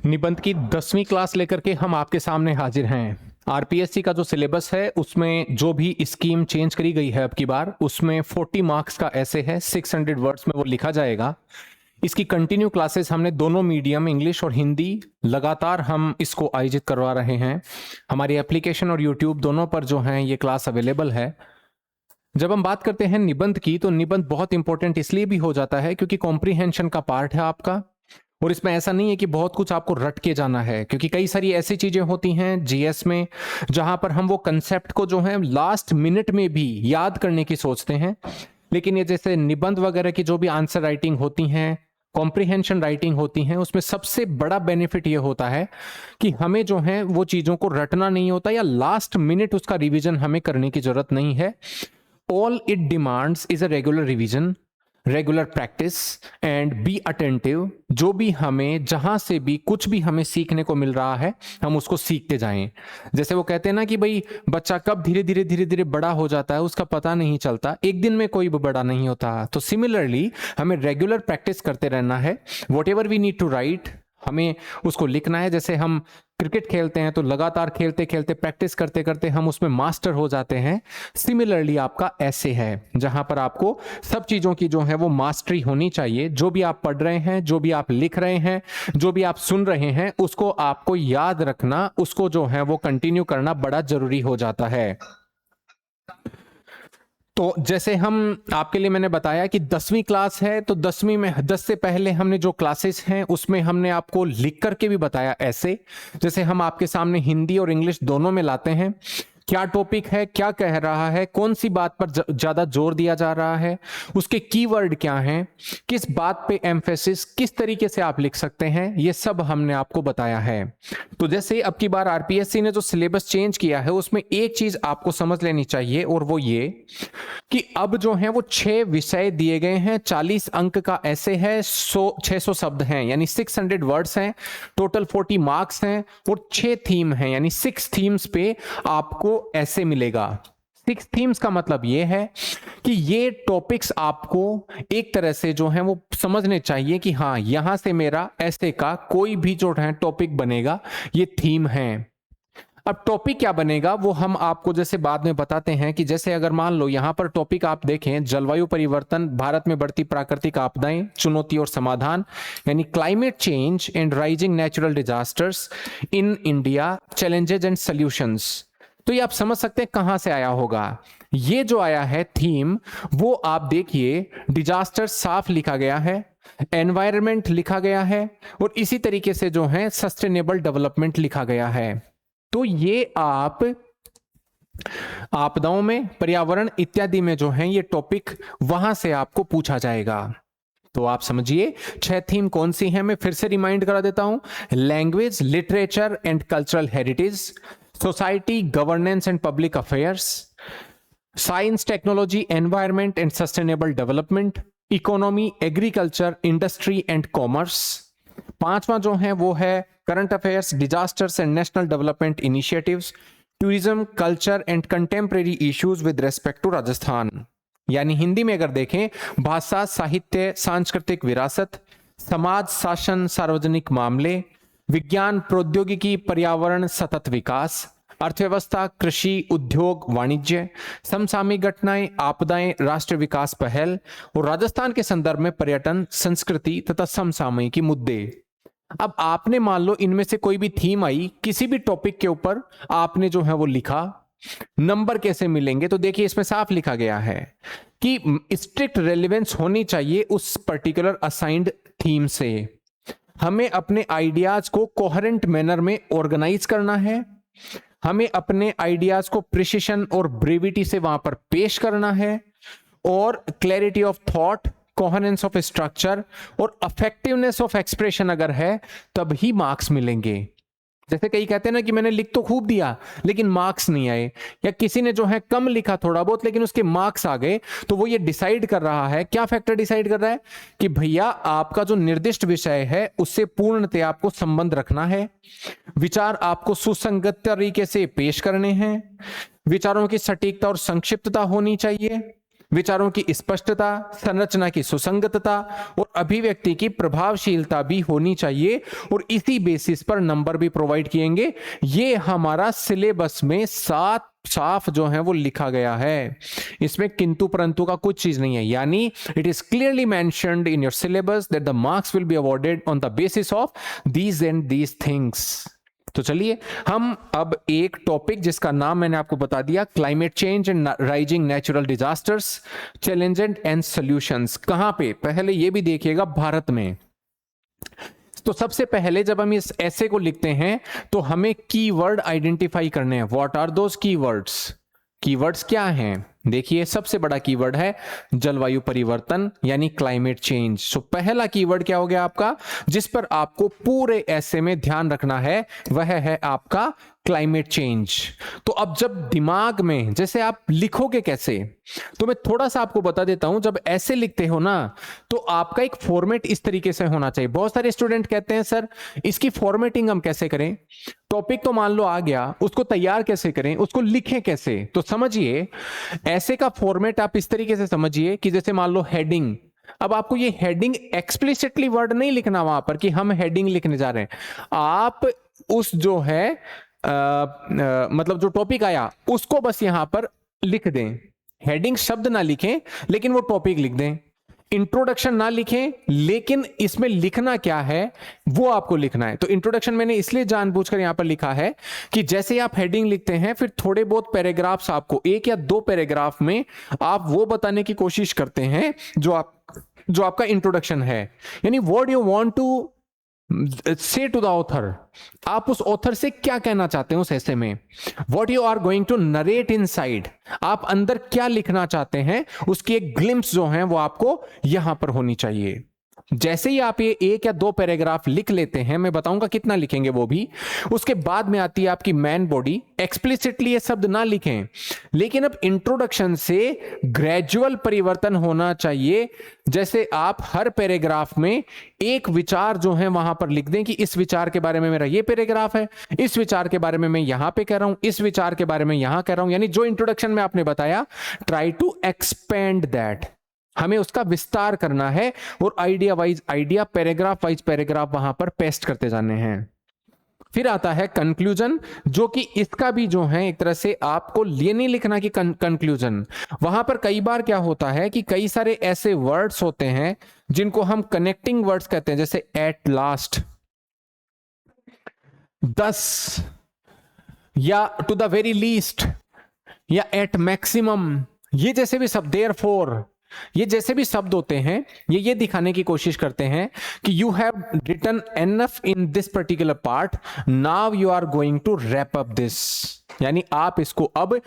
निबंध की 10वीं क्लास लेकर के हम आपके सामने हाजिर हैं। आरपीएससी का जो सिलेबस है उसमें जो भी स्कीम चेंज करी गई है अब की बार, उसमें 40 मार्क्स का ऐसे है, 600 वर्ड्स में वो लिखा जाएगा। इसकी कंटिन्यू क्लासेस हमने दोनों मीडियम इंग्लिश और हिंदी लगातार हम इसको आयोजित करवा रहे हैं। हमारी एप्लीकेशन और यूट्यूब दोनों पर जो है ये क्लास अवेलेबल है। जब हम बात करते हैं निबंध की, तो निबंध बहुत इंपॉर्टेंट इसलिए भी हो जाता है क्योंकि कॉम्प्रीहेंशन का पार्ट है आपका। और इसमें ऐसा नहीं है कि बहुत कुछ आपको रट के जाना है, क्योंकि कई सारी ऐसी चीजें होती हैं जीएस में जहां पर हम वो कंसेप्ट को जो है लास्ट मिनट में भी याद करने की सोचते हैं। लेकिन ये जैसे निबंध वगैरह की जो भी आंसर राइटिंग होती हैं, कॉम्प्रीहेंशन राइटिंग होती हैं, उसमें सबसे बड़ा बेनिफिट ये होता है कि हमें जो है वो चीजों को रटना नहीं होता या लास्ट मिनट उसका रिवीजन हमें करने की जरूरत नहीं है। All it demands is a regular revision, regular practice and be attentive. जो भी हमें जहां से भी कुछ भी हमें सीखने को मिल रहा है, हम उसको सीखते जाएं। जैसे वो कहते हैं ना कि भाई बच्चा कब धीरे धीरे धीरे धीरे बड़ा हो जाता है उसका पता नहीं चलता, एक दिन में कोई भी बड़ा नहीं होता। तो सिमिलरली हमें रेगुलर प्रैक्टिस करते रहना है। Whatever we need to write, हमें उसको लिखना है। जैसे हम क्रिकेट खेलते हैं तो लगातार खेलते खेलते प्रैक्टिस करते करते हम उसमें मास्टर हो जाते हैं। सिमिलरली आपका ऐसे है जहां पर आपको सब चीजों की जो है वो मास्टरी होनी चाहिए। जो भी आप पढ़ रहे हैं, जो भी आप लिख रहे हैं, जो भी आप सुन रहे हैं, उसको आपको याद रखना, उसको जो है वो कंटिन्यू करना बड़ा जरूरी हो जाता है। तो जैसे हम आपके लिए मैंने बताया कि 10वीं क्लास है, तो 10वीं में 10 से पहले हमने जो क्लासेस हैं उसमें हमने आपको लिख करके भी बताया ऐसे। जैसे हम आपके सामने हिंदी और इंग्लिश दोनों में लाते हैं, क्या टॉपिक है, क्या कह रहा है, कौन सी बात पर ज्यादा जोर दिया जा रहा है, उसके कीवर्ड क्या हैं, किस बात पे एम्फेसिस, किस तरीके से आप लिख सकते हैं, ये सब हमने आपको बताया है। तो जैसे अब की बार आरपीएससी ने जो सिलेबस चेंज किया है उसमें एक चीज आपको समझ लेनी चाहिए, और वो ये कि अब जो है वो 6 विषय दिए गए हैं। 40 अंक का ऐसे है, 600 शब्द हैं यानी 600 वर्ड्स हैं, टोटल 40 मार्क्स हैं, और 6 थीम हैं यानी 6 थीम्स पे आपको ऐसे मिलेगा। 6 थीम्स का मतलब ये है कि ये टॉपिक्स आपको एक तरह से जो है वो समझने चाहिए कि हाँ, यहां से मेरा ऐसे का कोई भी जो है टॉपिक बनेगा, ये थीम है। अब टॉपिक क्या बनेगा वो हम आपको जैसे बाद में बताते हैं। कि जैसे अगर मान लो यहां पर टॉपिक आप देखें, जलवायु परिवर्तन, भारत में बढ़ती प्राकृतिक आपदाएं, चुनौती और समाधान, यानी climate change and rising natural disasters in India, challenges and solutions. तो ये आप समझ सकते हैं कहां से आया होगा। ये जो आया है थीम, वो आप देखिए, डिजास्टर साफ लिखा गया है, एनवायरमेंट लिखा गया है, और इसी तरीके से जो है सस्टेनेबल डेवलपमेंट लिखा गया है। तो ये आप आपदाओं में, पर्यावरण इत्यादि में जो है ये टॉपिक वहां से आपको पूछा जाएगा। तो आप समझिए 6 थीम कौन सी हैं, मैं फिर से रिमाइंड करा देता हूं। Language, literature and cultural heritage, society, governance and public affairs, science, technology, environment and sustainable development, economy, agriculture, industry and commerce. 5वां जो है वो है current affairs, disasters and national development initiatives, tourism, culture and contemporary issues with respect to Rajasthan. यानी हिंदी में अगर देखें, भाषा, साहित्य, सांस्कृतिक विरासत, समाज, शासन, सार्वजनिक मामले, विज्ञान, प्रौद्योगिकी, पर्यावरण, सतत विकास, अर्थव्यवस्था, कृषि, उद्योग, वाणिज्य, समसामयिक घटनाएं, आपदाएं, राष्ट्रीय विकास पहल, और राजस्थान के संदर्भ में पर्यटन, संस्कृति तथा समसामयिकी मुद्दे। अब आपने मान लो इनमें से कोई भी थीम आई, किसी भी टॉपिक के ऊपर आपने जो है वो लिखा, नंबर कैसे मिलेंगे? तो देखिए इसमें साफ लिखा गया है कि स्ट्रिक्ट रेलेवेंस होनी चाहिए उस पर्टिकुलर असाइंड थीम से। हमें अपने आइडियाज को कोहेरेंट मैनर में ऑर्गेनाइज करना है, हमें अपने आइडियाज को प्रिसिशन और ब्रेविटी से वहां पर पेश करना है, और clarity of thought, coherence of structure और इफेक्टिवनेस ऑफ एक्सप्रेशन अगर है तब ही मार्क्स मिलेंगे। जैसे कई कहते हैं ना कि मैंने लिख तो खूब दिया लेकिन मार्क्स नहीं आए, या किसी ने जो है कम लिखा थोड़ा बहुत लेकिन उसके मार्क्स आ गए, तो वो ये डिसाइड कर रहा है, क्या फैक्टर डिसाइड कर रहा है कि भैया आपका जो निर्दिष्ट विषय है उससे पूर्णतः आपको संबंध रखना है, विचार आपको सुसंगत तरीके से पेश करने हैं, विचारों की सटीकता और संक्षिप्तता होनी चाहिए, विचारों की स्पष्टता, संरचना की सुसंगतता और अभिव्यक्ति की प्रभावशीलता भी होनी चाहिए, और इसी बेसिस पर नंबर भी प्रोवाइड किएंगे। ये हमारा सिलेबस में साफ जो है वो लिखा गया है, इसमें किंतु परंतु का कुछ चीज नहीं है। यानी it is clearly mentioned in your syllabus that the marks will be awarded on the basis of these and these things. तो चलिए हम अब एक टॉपिक जिसका नाम मैंने आपको बता दिया, climate change and rising natural disasters, challenges and solutions. कहां पे, पहले ये भी देखिएगा, भारत में। तो सबसे पहले जब हम इस ऐसे को लिखते हैं तो हमें कीवर्ड आइडेंटिफाई करने हैं। What are those keywords? Keywords क्या हैं? देखिए, सबसे बड़ा कीवर्ड है जलवायु परिवर्तन यानी क्लाइमेट चेंज। सो पहला कीवर्ड क्या हो गया आपका, जिस पर आपको पूरे ऐसे में ध्यान रखना है, वह है आपका क्लाइमेट चेंज। तो अब जब दिमाग में, जैसे आप लिखोगे कैसे, तो मैं थोड़ा सा आपको बता देता हूं। जब ऐसे लिखते हो ना, तो आपका एक फॉर्मेट इस तरीके से होना चाहिए। बहुत सारे स्टूडेंट कहते हैं सर इसकी फॉर्मेटिंग हम कैसे करें? टॉपिक तो मान लो आ गया, उसको तैयार कैसे करें, उसको लिखें कैसे? तो समझिए, ऐसे का फॉर्मेट आप इस तरीके से समझिए कि जैसे मान लो हेडिंग। अब आपको ये हेडिंग एक्सप्लिसिटली वर्ड नहीं लिखना वहां पर कि हम हेडिंग लिखने जा रहे हैं। आप उस जो है मतलब जो टॉपिक आया उसको बस यहां पर लिख दें। हेडिंग शब्द ना लिखें लेकिन वो टॉपिक लिख दें। इंट्रोडक्शन ना लिखें, लेकिन इसमें लिखना क्या है वो आपको लिखना है। तो इंट्रोडक्शन मैंने इसलिए जानबूझकर यहां पर लिखा है कि जैसे आप हेडिंग लिखते हैं, फिर थोड़े बहुत पैराग्राफ्स आपको, एक या दो पैराग्राफ में आप वो बताने की कोशिश करते हैं जो आपका इंट्रोडक्शन है। यानी व्हाट यू वांट टू से टू द ऑथर, आप उस ऑथर से क्या कहना चाहते हैं उस ऐसे में। What you are going to narrate inside, आप अंदर क्या लिखना चाहते हैं, उसकी एक ग्लिम्स जो है वो आपको यहां पर होनी चाहिए। जैसे ही आप ये एक या दो पैराग्राफ लिख लेते हैं, मैं बताऊंगा कितना लिखेंगे वो भी, उसके बाद में आती है आपकी मैन बॉडी। एक्सप्लिसिटली ये शब्द ना लिखें, लेकिन अब इंट्रोडक्शन से ग्रेजुअल परिवर्तन होना चाहिए। जैसे आप हर पैराग्राफ में एक विचार जो है वहां पर लिख दें कि इस विचार के बारे में मेरा ये पैराग्राफ है, इस विचार के बारे में मैं यहां पे कह रहा हूं, इस विचार के बारे में यहां कह रहा हूं। यानी जो इंट्रोडक्शन में आपने बताया, ट्राई टू एक्सपेंड दैट, हमें उसका विस्तार करना है और idea wise idea, paragraph wise paragraph वहां पर पेस्ट करते जाने हैं। फिर आता है कंक्लूजन, जो कि इसका भी जो है एक तरह से आपको ये नहीं लिखना कि कंक्लूजन। वहां पर कई बार क्या होता है कि कई सारे ऐसे वर्ड्स होते हैं जिनको हम कनेक्टिंग वर्ड्स कहते हैं, जैसे एट लास्ट, दस, या टू द वेरी लीस्ट, या एट मैक्सिमम, ये जैसे भी शब्द, देयरफॉर, ये जैसे भी शब्द होते हैं, ये दिखाने की कोशिश करते हैं कि you have written enough in this particular part, now you are going to wrap up this. यानी आप इसको अब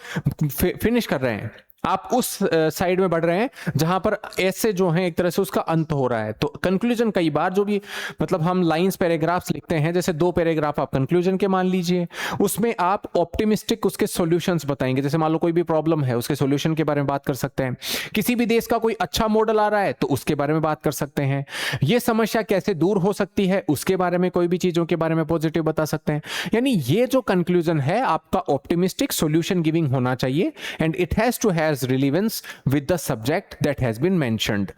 फिनिश कर रहे हैं, आप उस साइड में बढ़ रहे हैं जहां पर ऐसे जो है एक तरह से उसका अंत हो रहा है। तो कंक्लूजन कई बार जो भी मतलब हम लाइंस पैराग्राफ्स लिखते हैं, जैसे दो पैराग्राफ आप कंक्लूजन के मान लीजिए, उसमें आप ऑप्टिमिस्टिक उसके सॉल्यूशंस बताएंगे। जैसे मान लो कोई भी प्रॉब्लम है, उसके सॉल्यूशन के बारे में बात कर सकते हैं। किसी भी देश का कोई अच्छा मॉडल आ रहा है तो उसके बारे में बात कर सकते हैं। ये समस्या कैसे दूर हो सकती है उसके बारे में, कोई भी चीजों के बारे में पॉजिटिव बता सकते हैं। यानी ये जो कंक्लूजन है आपका ऑप्टिमिस्टिक सॉल्यूशन गिविंग होना चाहिए, and it has to has relevance with the subject that has been mentioned।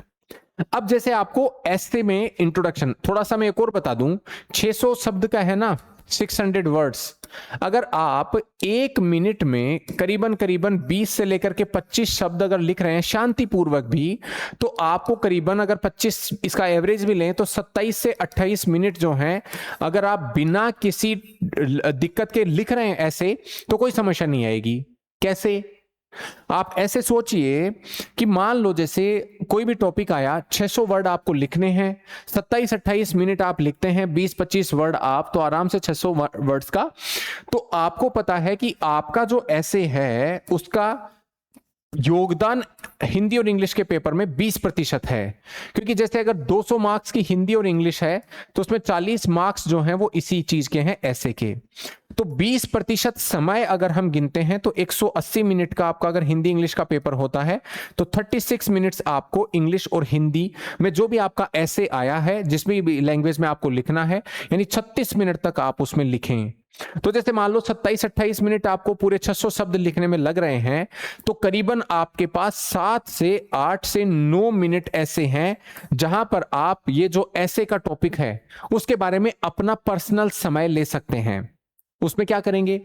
अब जैसे आपको ऐसे में इंट्रोडक्शन, थोड़ा सा मैं एक और बता दूं, 600 शब्द का है ना, 600 वर्ड्स। अगर आप एक मिनट में करीबन 20 से लेकर के 25 शब्द अगर लिख रहे हैं शांतिपूर्वक भी, तो आपको करीबन अगर 25 इसका एवरेज भी लें तो 27 से 28 मिनट जो हैं, अगर आप बिना किसी दिक्कत के लिख रहे हैं ऐसे, तो कोई समस्या नहीं आएगी। कैसे? आप ऐसे सोचिए कि मान लो जैसे कोई भी टॉपिक आया, 600 वर्ड आपको लिखने हैं, 27-28 मिनट आप लिखते हैं, 20-25 वर्ड आप, तो आराम से 600 वर्ड्स का। तो आपको पता है कि आपका जो ऐसे है उसका योगदान हिंदी और इंग्लिश के पेपर में 20% है। क्योंकि जैसे अगर 200 मार्क्स की हिंदी और इंग्लिश है तो उसमें 40 मार्क्स जो हैं वो इसी चीज के हैं, ऐसे के। तो 20% समय अगर हम गिनते हैं तो 180 मिनट का आपका अगर हिंदी इंग्लिश का पेपर होता है तो 36 मिनट्स आपको इंग्लिश और हिंदी में जो भी आपका ऐसे आया है, जिस भी लैंग्वेज में आपको लिखना है, यानी 36 मिनट तक आप उसमें लिखें। तो जैसे मान लो 27-28 मिनट आपको पूरे 600 शब्द लिखने में लग रहे हैं, तो करीबन आपके पास 7 से 8 से 9 मिनट ऐसे हैं जहां पर आप ये जो ऐसे का टॉपिक है उसके बारे में अपना पर्सनल समय ले सकते हैं। उसमें क्या करेंगे,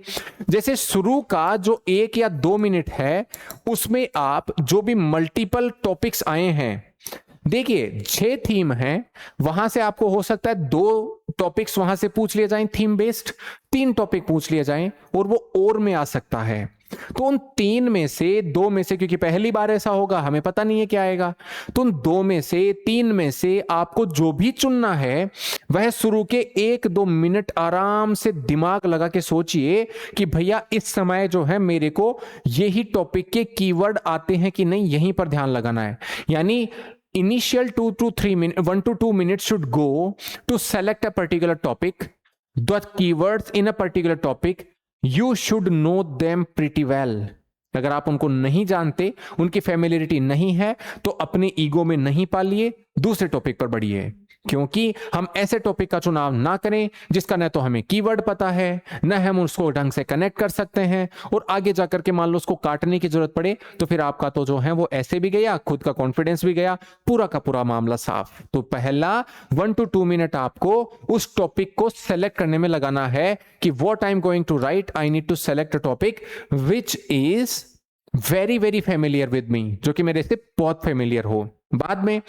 जैसे शुरू का जो 1 या 2 मिनट है उसमें आप जो भी मल्टीपल टॉपिक्स आए हैं, देखिए 6 थीम है, वहां से आपको हो सकता है 2 टॉपिक्स वहां से पूछ लिए जाएं थीम बेस्ड, 3 टॉपिक पूछ लिए जाएं और वो और में आ सकता है। तो उन 3 में से 2 में से, क्योंकि पहली बार ऐसा होगा हमें पता नहीं है क्या आएगा, तो उन 2 में से 3 में से आपको जो भी चुनना है वह शुरू के 1-2 मिनट आराम से दिमाग लगा के सोचिए कि भैया इस समय जो है मेरे को यही टॉपिक के कीवर्ड आते हैं कि नहीं, यहीं पर ध्यान लगाना है। यानी initial 1 to 2 minutes should go to select a particular topic, the keywords in a particular topic, you should know them pretty well। अगर आप उनको नहीं जानते, उनकी फैमिलियरिटी नहीं है, तो अपने ईगो में नहीं पालिए, दूसरे टॉपिक पर बढ़िए, क्योंकि हम ऐसे टॉपिक का चुनाव ना करें जिसका न तो हमें कीवर्ड पता है, न हम उसको ढंग से कनेक्ट कर सकते हैं, और आगे जाकर के मान लो उसको काटने की जरूरत पड़े तो फिर आपका तो जो है वो ऐसे भी गया, खुद का कॉन्फिडेंस भी गया, पूरा का पूरा मामला साफ। तो पहला 1 to 2 मिनट आपको उस टॉपिक को सेलेक्ट करने में लगाना है कि what I am going to write, I need to select a topic which is very very familiar with me, जो कि मेरे से बहुत फेमिलियर हो। बाद में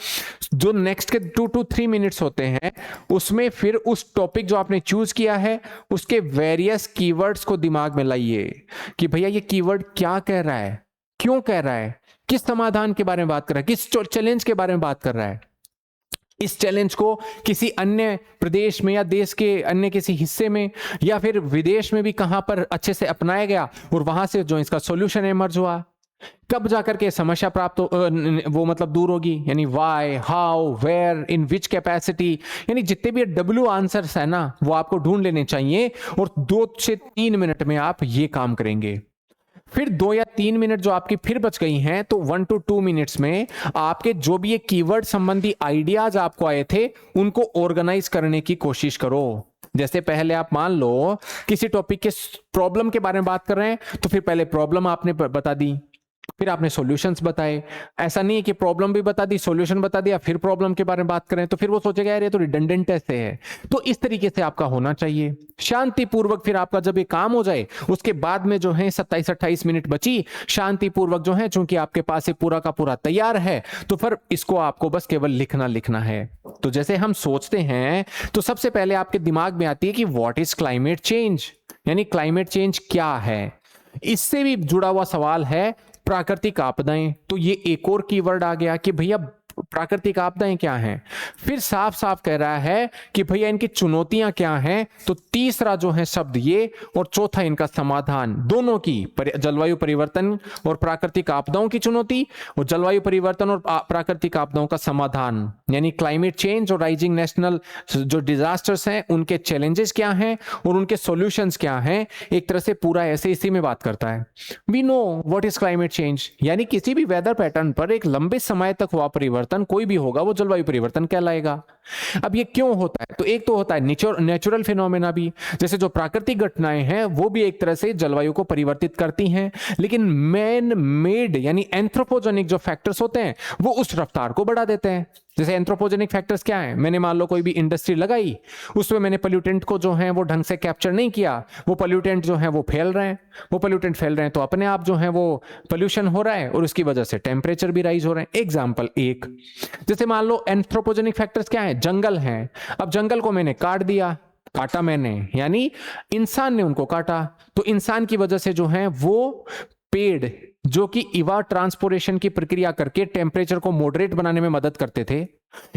जो नेक्स्ट के 2 to 3 मिनट्स होते हैं उसमें फिर उस टॉपिक जो आपने चूज किया है उसके वेरियस कीवर्ड्स को दिमाग में लाइए कि भैया ये कीवर्ड क्या कह रहा है, क्यों कह रहा है, किस समाधान के बारे में बात कर रहा है, किस चैलेंज के बारे में बात कर रहा है, इस चैलेंज को किसी अन्य प्रदेश में या देश के अन्य किसी हिस्से में या फिर विदेश में भी कहां पर अच्छे से अपनाया गया और वहां से जो इसका सॉल्यूशन इमर्ज हुआ, कब जाकर के समस्या प्राप्त वो मतलब दूर होगी, यानी why, how, where, in which capacity, यानी जितने भी डब्ल्यू आंसर्स है ना वो आपको ढूंढ लेने चाहिए, और 2 से 3 मिनट में आप ये काम करेंगे। फिर 2 या 3 मिनट जो आपकी फिर बच गई हैं, तो 1 to 2 मिनट्स में आपके जो भी ये कीवर्ड संबंधी आइडियाज आपको आए थे उनको ऑर्गेनाइज करने की कोशिश करो। जैसे पहले आप मान लो किसी टॉपिक के प्रॉब्लम के बारे में बात कर रहे हैं, तो फिर पहले प्रॉब्लम आपने बता दी, फिर आपने सॉल्यूशंस बताए। ऐसा नहीं है कि प्रॉब्लम भी बता दी, सॉल्यूशन बता दिया, फिर प्रॉब्लम के बारे में बात करें तो फिर वो सोचेगा यार ये तो रिडंडेंट ऐसे है। तो इस तरीके से आपका होना चाहिए शांतिपूर्वक। फिर आपका जब ये काम हो जाए उसके बाद में जो है 27-28 मिनट बची, शांतिपूर्वक जो है, चूंकि आपके पास ये पूरा का पूरा तैयार है, तो फिर इसको आपको बस केवल लिखना है। तो जैसे हम सोचते हैं तो सबसे पहले आपके दिमाग में आती है कि व्हाट इज क्लाइमेट चेंज, यानी क्लाइमेट चेंज क्या है। इससे भी जुड़ा हुआ सवाल है प्राकृतिक आपदाएं, तो ये एक और कीवर्ड आ गया कि भैया प्राकृतिक आपदाएं क्या हैं। फिर साफ साफ कह रहा है कि भैया इनकी चुनौतियां क्या हैं, तो तीसरा जो है शब्द ये, और चौथा इनका समाधान। दोनों की, जलवायु परिवर्तन और प्राकृतिक आपदाओं की चुनौती, और जलवायु परिवर्तन और प्राकृतिक आपदाओं का समाधान, यानी क्लाइमेट चेंज और राइजिंग नेशनल जो डिजास्टर्स हैं उनके चैलेंजेस क्या हैं और उनके सॉल्यूशंस क्या हैं। एक तरह से पूरा ऐसे इसी में बात करता है। We know what is climate change, यानी किसी भी वेदर पैटर्न पर एक लंबे समय तक हुआ परिवर्तन कोई भी होगा वो जलवायु परिवर्तन कहलाएगा। अब ये क्यों होता है, तो एक तो होता है नेचुरल फिनोमेना भी, जैसे जो प्राकृतिक घटनाएं हैं वो भी एक तरह से जलवायु को परिवर्तित करती हैं, लेकिन मैन मेड यानी एंथ्रोपोजेनिक जो फैक्टर्स होते हैं वो उस रफ्तार को बढ़ा देते हैं। जैसे एंथ्रोपोजेनिक फैक्टर्स क्या है, मैंने मान लो कोई भी इंडस्ट्री लगाई, उसमें मैंने पोल्यूटेंट को जो है वो ढंग से कैप्चर नहीं किया, वो पोल्यूटेंट जो है वो फैल रहे हैं, तो अपने आप जो है वो पोल्यूशन हो रहा है और उसकी वजह से टेम्परेचर भी राइज हो रहे हैं। एग्जाम्पल एक, जैसे मान लो एंथ्रोपोजेनिक फैक्टर्स क्या है, जंगल हैं। अब जंगल को मैंने काटा मैंने, यानी इंसान ने उनको काटा, तो इंसान की वजह से जो है वो पेड़ जो कि इवा ट्रांसपोरेशन की प्रक्रिया करके टेम्परेचर को मॉडरेट बनाने में मदद करते थे,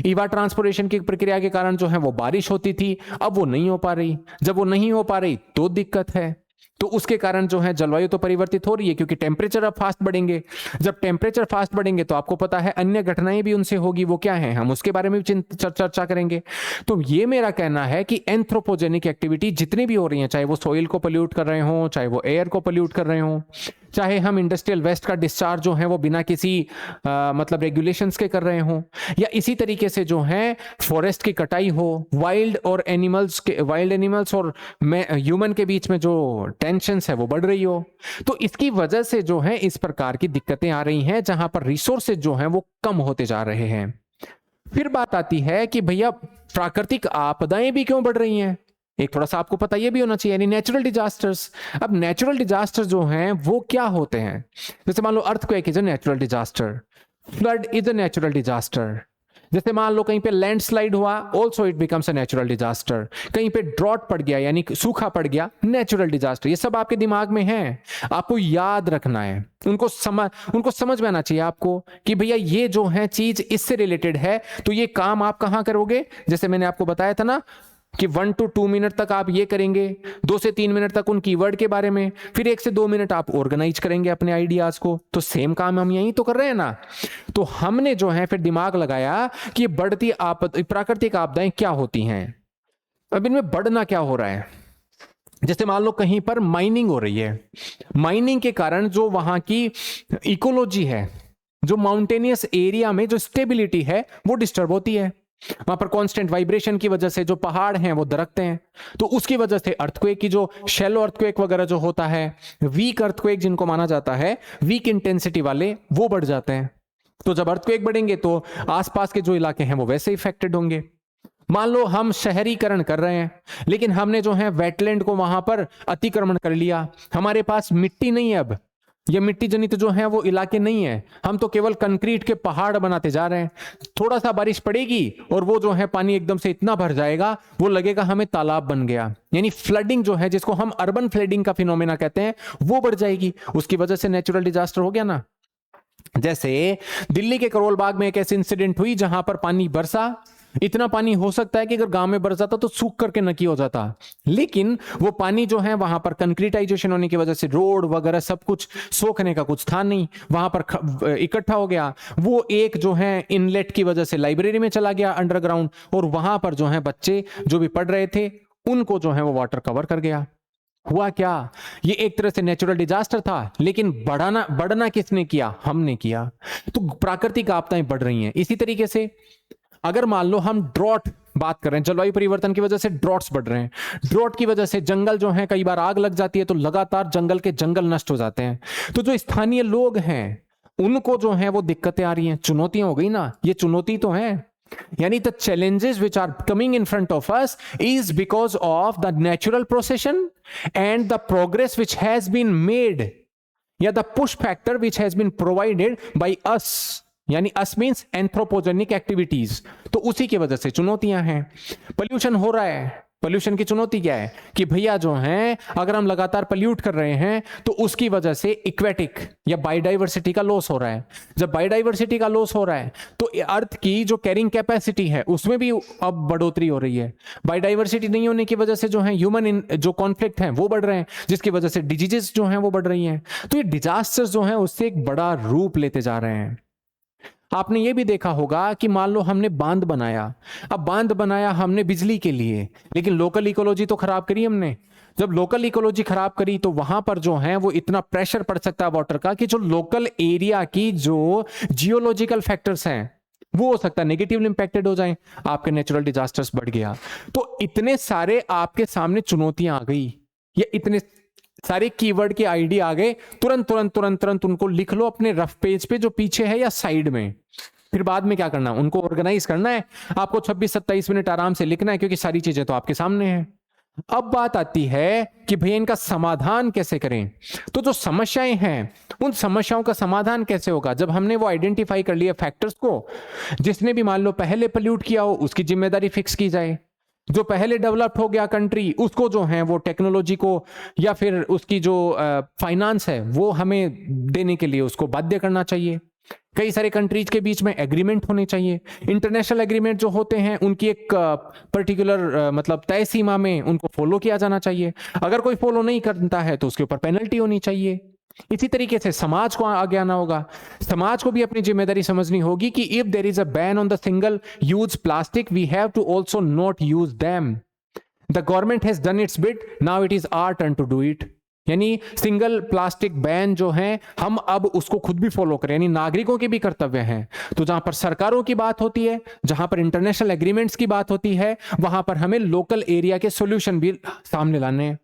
इवा ट्रांसपोरेशन की प्रक्रिया के कारण जो है वो बारिश होती थी, अब वो नहीं हो पा रही। जब वो नहीं हो पा रही तो दिक्कत है। तो उसके कारण जो है जलवायु तो परिवर्तित हो रही है, क्योंकि टेम्परेचर अब फास्ट बढ़ेंगे। जब टेम्परेचर फास्ट बढ़ेंगे तो आपको पता है अन्य घटनाएं भी उनसे होगी, वो क्या है, हम उसके बारे में भी चर्चा करेंगे। तो ये मेरा कहना है कि एंथ्रोपोजेनिक एक्टिविटी जितनी भी हो रही है, चाहे वो सोइल को पोल्यूट कर रहे हो, चाहे वो एयर को पोल्यूट कर रहे हो, चाहे हम इंडस्ट्रियल वेस्ट का डिस्चार्ज जो है वो बिना किसी मतलब रेगुलेशंस के कर रहे हो, या इसी तरीके से जो है फॉरेस्ट की कटाई हो, वाइल्ड एनिमल्स और ह्यूमन के बीच में जो टेंशन्स है वो बढ़ रही हो, तो इसकी वजह से जो है इस प्रकार की दिक्कतें आ रही हैं, जहां पर रिसोर्सेज जो हैं वो कम होते जा रहे हैं। फिर बात आती है कि भैया प्राकृतिक आपदाएं भी क्यों बढ़ रही हैं। एक थोड़ा सा आपको पता ये भी होना चाहिए, यानी नेचुरल डिजास्टर्स। अब नेचुरल डिजास्टर्स जो हैं वो क्या होते हैं, जैसे मान लो earthquake is a natural disaster, flood is a natural disaster. जैसे मान लो कहीं पे लैंडस्लाइड हुआ, also it becomes a natural disaster. कहीं पे ड्रॉट पड़ गया यानी सूखा पड़ गया, नेचुरल डिजास्टर। ये सब आपके दिमाग में है, आपको याद रखना है, उनको समझ में आना चाहिए आपको कि भैया ये जो है चीज इससे रिलेटेड है। तो ये काम आप कहां करोगे, जैसे मैंने आपको बताया था ना कि 1 to 2 मिनट तक आप ये करेंगे, 2 से 3 मिनट तक उन कीवर्ड के बारे में, फिर 1 से 2 मिनट आप ऑर्गेनाइज करेंगे अपने आइडियाज को। तो सेम काम हम यही तो कर रहे हैं ना। तो हमने जो है फिर दिमाग लगाया कि ये बढ़ती प्राकृतिक आपदाएं क्या होती हैं, अब इनमें बढ़ना क्या हो रहा है। जैसे मान लो कहीं पर माइनिंग हो रही है, माइनिंग के कारण जो वहां की इकोलॉजी है, जो माउंटेनियस एरिया में जो स्टेबिलिटी है वो डिस्टर्ब होती है। वहां पर कांस्टेंट वाइब्रेशन की वजह से जो पहाड़ हैं वो दरकते हैं, तो उसकी वजह से अर्थक्वेक की जो शैलो अर्थक्वेक वगैरह जो होता है, वीक अर्थक्वेक जिनको माना जाता है, वीक इंटेंसिटी वाले, वो बढ़ जाते हैं। तो जब अर्थक्वेक बढ़ेंगे तो आसपास के जो इलाके हैं वो वैसे इफेक्टेड होंगे। मान लो हम शहरीकरण कर रहे हैं, लेकिन हमने जो है वेटलैंड को वहां पर अतिक्रमण कर लिया, हमारे पास मिट्टी नहीं है, अब ये मिट्टी जनित जो है वो इलाके नहीं है, हम तो केवल कंक्रीट के पहाड़ बनाते जा रहे हैं। थोड़ा सा बारिश पड़ेगी और वो जो है पानी एकदम से इतना भर जाएगा, वो लगेगा हमें तालाब बन गया, यानी फ्लडिंग जो है, जिसको हम अर्बन फ्लडिंग का फिनोमेना कहते हैं, वो बढ़ जाएगी। उसकी वजह से नेचुरल डिजास्टर हो गया ना। जैसे दिल्ली के करोल बाग में एक ऐसी इंसिडेंट हुई जहां पर पानी बरसा, इतना पानी हो सकता है कि अगर गांव में बरस जाता तो सूख करके नकी हो जाता, लेकिन वो पानी जो है वहां पर कंक्रीटाइजेशन होने की वजह से रोड वगैरह सब कुछ सोखने का कुछ था नहीं, वहां पर इकट्ठा हो गया। वो एक जो है इनलेट की वजह से लाइब्रेरी में चला गया अंडरग्राउंड, और वहां पर जो है बच्चे जो भी पढ़ रहे थे उनको जो है वो वाटर कवर कर गया। हुआ क्या, ये एक तरह से नेचुरल डिजास्टर था, लेकिन बढ़ना किसने किया, हमने किया। तो प्राकृतिक आपदाएं बढ़ रही हैं। इसी तरीके से अगर मान लो हम ड्रॉट बात कर रहे हैं, जलवायु परिवर्तन की वजह से ड्रॉट्स बढ़ रहे हैं, ड्रॉट की वजह से जंगल जो है, कई बार आग लग जाती है तो लगातार जंगल के जंगल नष्ट हो जाते हैं। तो जो स्थानीय लोग हैं उनको जो है वो दिक्कतें आ रही हैं, चुनौतियां हो गई ना, ये चुनौती तो है। यानी the challenges which are coming in front of us is because of the natural procession and the progress which has been made, या the push factor which has been provided by us, यानी us means anthropogenic activities. तो उसी की वजह से चुनौतियां हैं। Pollution हो रहा है, पोल्यूशन की चुनौती क्या है कि भैया जो है अगर हम लगातार पोल्यूट कर रहे हैं तो उसकी वजह से इक्वेटिक या बायोडाइवर्सिटी का लॉस हो रहा है। जब बायोडाइवर्सिटी का लॉस हो रहा है तो अर्थ की जो कैरिंग कैपेसिटी है उसमें भी अब बढ़ोतरी हो रही है। बायोडाइवर्सिटी नहीं होने की वजह से जो है ह्यूमन जो कॉन्फ्लिक्ट है वो बढ़ रहे हैं, जिसकी वजह से डिजीजेस जो है वो बढ़ रही हैं। तो ये डिजास्टर्स जो है उससे एक बड़ा रूप लेते जा रहे हैं। आपने ये भी देखा होगा कि मान लो हमने बांध बनाया, अब बांध बनाया हमने बिजली के लिए, लेकिन लोकल इकोलॉजी तो खराब करी हमने। जब लोकल इकोलॉजी खराब करी तो वहां पर जो है वो इतना प्रेशर पड़ सकता है वाटर का कि जो लोकल एरिया की जो जियोलॉजिकल फैक्टर्स हैं वो हो सकता है नेगेटिवली इंपैक्टेड हो जाए, आपके नेचुरल डिजास्टर्स बढ़ गया। तो इतने सारे आपके सामने चुनौतियां आ गई, ये इतने सारे कीवर्ड के आईडी आ गए, तुरंत तुरंत तुरंत तुरंत उनको लिख लो अपने रफ पेज पे जो पीछे है या साइड में। फिर बाद में क्या करना, उनको ऑर्गेनाइज करना है। आपको 26-27 मिनट आराम से लिखना है क्योंकि सारी चीजें तो आपके सामने हैं। अब बात आती है कि भैया इनका समाधान कैसे करें। तो जो समस्याएं हैं उन समस्याओं का समाधान कैसे होगा, जब हमने वो आइडेंटिफाई कर लिया फैक्टर्स को, जिसने भी मान लो पहले पोल्यूट किया हो उसकी जिम्मेदारी फिक्स की जाए, जो पहले डेवलप्ड हो गया कंट्री उसको जो है वो टेक्नोलॉजी को या फिर उसकी जो फाइनेंस है वो हमें देने के लिए उसको बाध्य करना चाहिए। कई सारे कंट्रीज के बीच में एग्रीमेंट होने चाहिए। इंटरनेशनल एग्रीमेंट जो होते हैं उनकी एक पर्टिकुलर मतलब तय सीमा में उनको फॉलो किया जाना चाहिए। अगर कोई फॉलो नहीं करता है तो उसके ऊपर पेनल्टी होनी चाहिए। इसी तरीके से समाज को आगे आना होगा। समाज को भी अपनी जिम्मेदारी समझनी होगी कि if there is a ban on the single use plastic we have to also not use them. The government has done its bit, now it is our turn to do it. यानी single plastic ban जो है हम अब उसको खुद भी follow करें, यानी नागरिकों के भी कर्तव्य हैं। तो जहां पर सरकारों की बात होती है, जहां पर इंटरनेशनल एग्रीमेंट्स की बात होती है, वहां पर हमें लोकल एरिया के सॉल्यूशन भी सामने लाने हैं।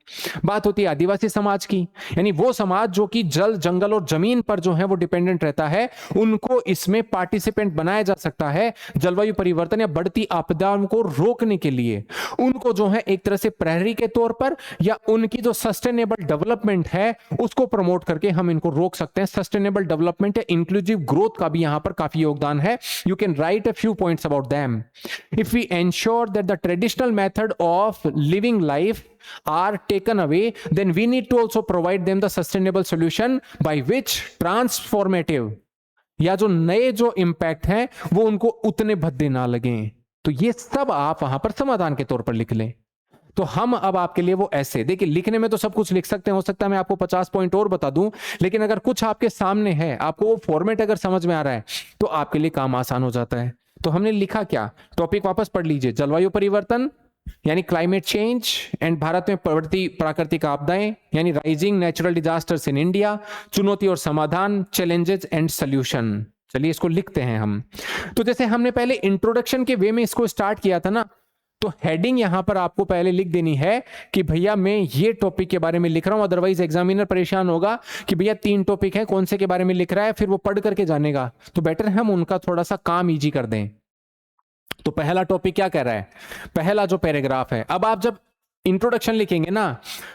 बात होती है आदिवासी समाज की, यानी वो समाज जो कि जल जंगल और जमीन पर जो है वो डिपेंडेंट रहता है, उनको इसमें पार्टिसिपेंट बनाया जा सकता है जलवायु परिवर्तन या बढ़ती आपदाओं को रोकने के लिए। उनको जो है एक तरह से प्रहरी के तौर पर या उनकी जो सस्टेनेबल डेवलपमेंट है उसको प्रमोट करके हम इनको रोक सकते हैं। सस्टेनेबल डेवलपमेंट या इंक्लूसिव ग्रोथ का भी यहां पर काफी योगदान है। You can write a few points about them. If we ensure that the traditional method of living life are taken away, then we need to also provide them the sustainable solution by which transformative या जो नए जो impact हैं वो उनको उतने भद्दे ना लगे। तो ये सब आप वहां पर समाधान के तौर पर लिख लें। तो हम अब आपके लिए वो ऐसे देखिए, लिखने में तो सब कुछ लिख सकते हैं, हो सकता है मैं आपको 50 पॉइंट और बता दूं, लेकिन अगर कुछ आपके सामने है, आपको वो फॉर्मेट अगर समझ में आ रहा है तो आपके लिए काम आसान हो जाता है। तो हमने लिखा क्या, टॉपिक वापस पढ़ लीजिए, जलवायु परिवर्तन यानी क्लाइमेट चेंज एंड भारत में बढ़ती प्राकृतिक आपदाएं यानी rising natural disasters in India, चुनौती और समाधान, चैलेंजेस एंड सॉल्यूशन। चलिए इसको लिखते हैं हम। तो जैसे हमने पहले इंट्रोडक्शन के वे में इसको स्टार्ट किया था ना, तो हेडिंग यहां पर आपको पहले लिख देनी है कि भैया मैं ये टॉपिक के बारे में लिख रहा हूं, अदरवाइज एग्जामिनर परेशान होगा कि भैया 3 टॉपिक है, कौन से के बारे में लिख रहा है, फिर वो पढ़ करके जानेगा। तो बेटर हम उनका थोड़ा सा काम इजी कर दें। तो पहला टॉपिक क्या कह रहा है, पहला जो पैराग्राफ है, अब आप जब इंट्रोडक्शन लिखेंगे ना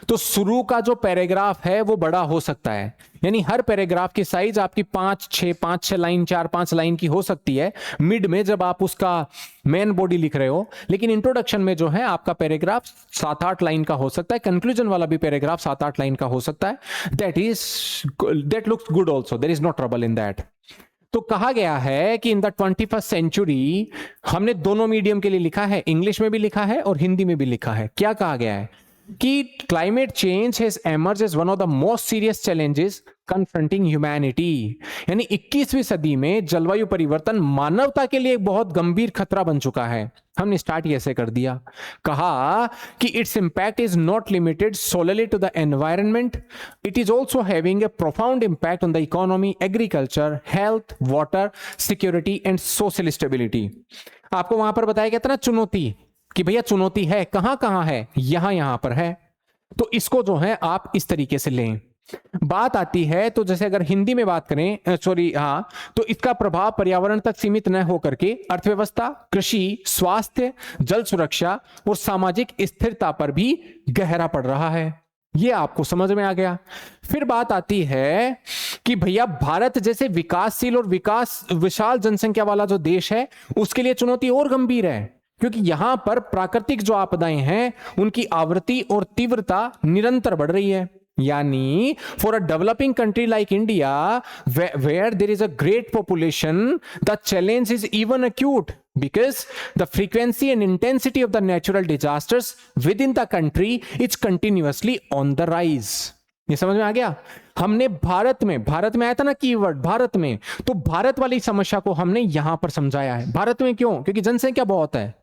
तो शुरू का जो पैराग्राफ है वो बड़ा हो सकता है, यानी हर पैराग्राफ की साइज आपकी 5-6 लाइन, 4-5 लाइन की हो सकती है मिड में जब आप उसका मेन बॉडी लिख रहे हो। लेकिन इंट्रोडक्शन में जो है आपका पैराग्राफ 7-8 लाइन का हो सकता है, कंक्लूजन वाला भी पैराग्राफ 7-8 लाइन का हो सकता है। That looks good also, there is no trouble in that. तो कहा गया है कि इन द 21st सेंचुरी, हमने दोनों मीडियम के लिए लिखा है, इंग्लिश में भी लिखा है और हिंदी में भी लिखा है। क्या कहा गया है कि climate change has emerge as one of the most serious challenges confronting humanity, यानी 21वीं सदी में जलवायु परिवर्तन मानवता के लिए एक बहुत गंभीर खतरा बन चुका है। हमने स्टार्ट ऐसे कर दिया, कहा कि its impact is not limited solely to the environment, it is also having a profound impact on the economy, agriculture, health, water security and social stability. आपको वहां पर बताया गया था ना चुनौती, कि भैया चुनौती है, कहां कहां है, यहां पर है। तो इसको जो है आप इस तरीके से लें। बात आती है तो जैसे अगर हिंदी में बात करें, तो इसका प्रभाव पर्यावरण तक सीमित न होकर के अर्थव्यवस्था, कृषि, स्वास्थ्य, जल सुरक्षा और सामाजिक स्थिरता पर भी गहरा पड़ रहा है। ये आपको समझ में आ गया। फिर बात आती है कि भैया भारत जैसे विकासशील और विशाल जनसंख्या वाला जो देश है उसके लिए चुनौती और गंभीर है, क्योंकि यहां पर प्राकृतिक जो आपदाएं हैं उनकी आवृत्ति और तीव्रता निरंतर बढ़ रही है। यानी for a developing country like India where there is a great population, the challenge is even acute because the frequency and intensity of the natural disasters within the country is continuously on the rise। ये समझ में आ गया। हमने भारत में आया था ना keyword Bharat में, तो भारत वाली समस्या को हमने यहां पर समझाया है। भारत में क्यों? क्योंकि जनसंख्या बहुत है,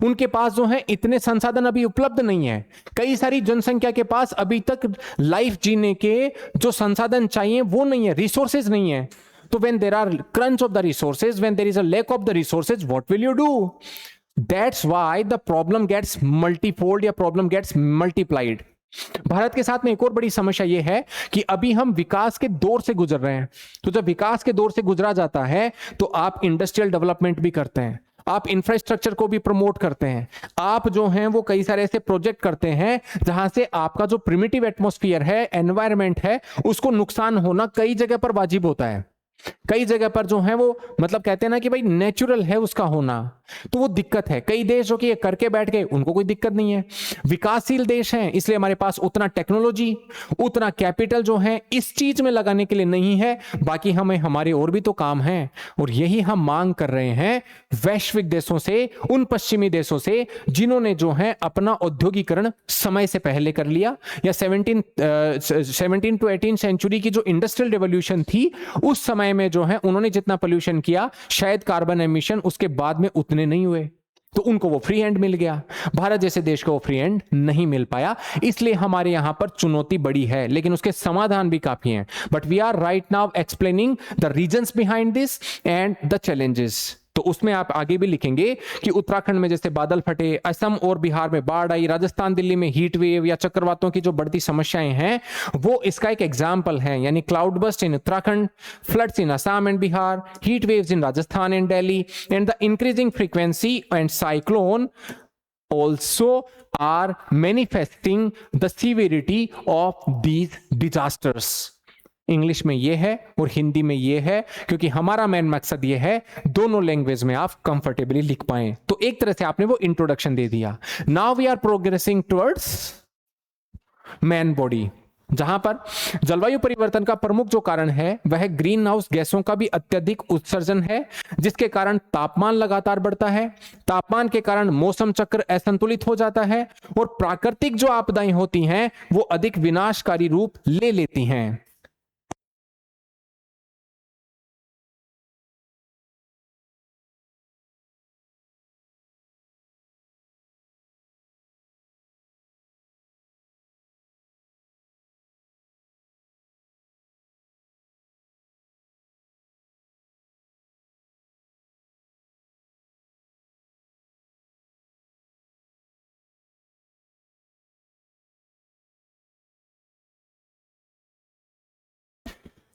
उनके पास जो है इतने संसाधन अभी उपलब्ध नहीं है। कई सारी जनसंख्या के पास अभी तक लाइफ जीने के जो संसाधन चाहिए वो नहीं है, रिसोर्सेज नहीं है। तो when there are crunch of the resources, when there is a lack of the resources, what will you do? That's why the problem gets multifold या problem gets multiplied। भारत के साथ में एक और बड़ी समस्या यह है कि अभी हम विकास के दौर से गुजर रहे हैं। तो जब विकास के दौर से गुजरा जाता है तो आप इंडस्ट्रियल डेवलपमेंट भी करते हैं, आप इंफ्रास्ट्रक्चर को भी प्रमोट करते हैं, आप जो हैं वो कई सारे ऐसे प्रोजेक्ट करते हैं जहां से आपका जो प्रिमिटिव एटमॉस्फेयर है, एनवायरनमेंट है, उसको नुकसान होना कई जगह पर वाजिब होता है। कई जगह पर जो है वो मतलब कहते हैं ना कि भाई नेचुरल है उसका होना, तो वो दिक्कत है। कई देश जो कि ये करके बैठ गए उनको कोई दिक्कत नहीं है, विकासशील देश हैं इसलिए हमारे पास उतना टेक्नोलॉजी उतना कैपिटल जो है इस चीज में लगाने के लिए नहीं है, बाकी हमें हमारे और भी तो काम है। और यही हम मांग कर रहे हैं वैश्विक देशों से, उन पश्चिमी देशों से जिन्होंने जो है अपना औद्योगिकरण समय से पहले कर लिया, या 17 to 18 सेंचुरी की जो इंडस्ट्रियल रेवोल्यूशन थी उस समय में जो है उन्होंने जितना पोल्यूशन किया शायद कार्बन एमिशन उसके बाद में उतने नहीं हुए, तो उनको वो फ्री हैंड मिल गया। भारत जैसे देश को वो फ्री हैंड नहीं मिल पाया, इसलिए हमारे यहां पर चुनौती बड़ी है, लेकिन उसके समाधान भी काफी हैं। But we are right now explaining the reasons behind this and the challenges. तो उसमें आप आगे भी लिखेंगे कि उत्तराखंड में जैसे बादल फटे, असम और बिहार में बाढ़ आई, राजस्थान दिल्ली में हीट वेव या चक्रवातों की जो बढ़ती समस्याएं हैं वो इसका एक एग्जाम्पल है। यानी cloud burst in Uttarakhand, floods in Assam and Bihar, heat waves in Rajasthan and Delhi, and the increasing frequency and cyclone also are manifesting the severity of these disasters। English में ये है और हिंदी में ये है, क्योंकि हमारा मेन मकसद ये है दोनों लैंग्वेज में आप कंफर्टेबली लिख पाए। तो एक तरह से आपने वो इंट्रोडक्शन दे दिया। Now we are progressing towards main body, जहां पर जलवायु परिवर्तन का प्रमुख जो कारण है वह ग्रीन हाउस गैसों का भी अत्यधिक उत्सर्जन है, जिसके कारण तापमान लगातार बढ़ता है। तापमान के कारण मौसम चक्र असंतुलित हो जाता है और प्राकृतिक जो आपदाएं होती हैं वो अधिक विनाशकारी रूप ले लेती हैं।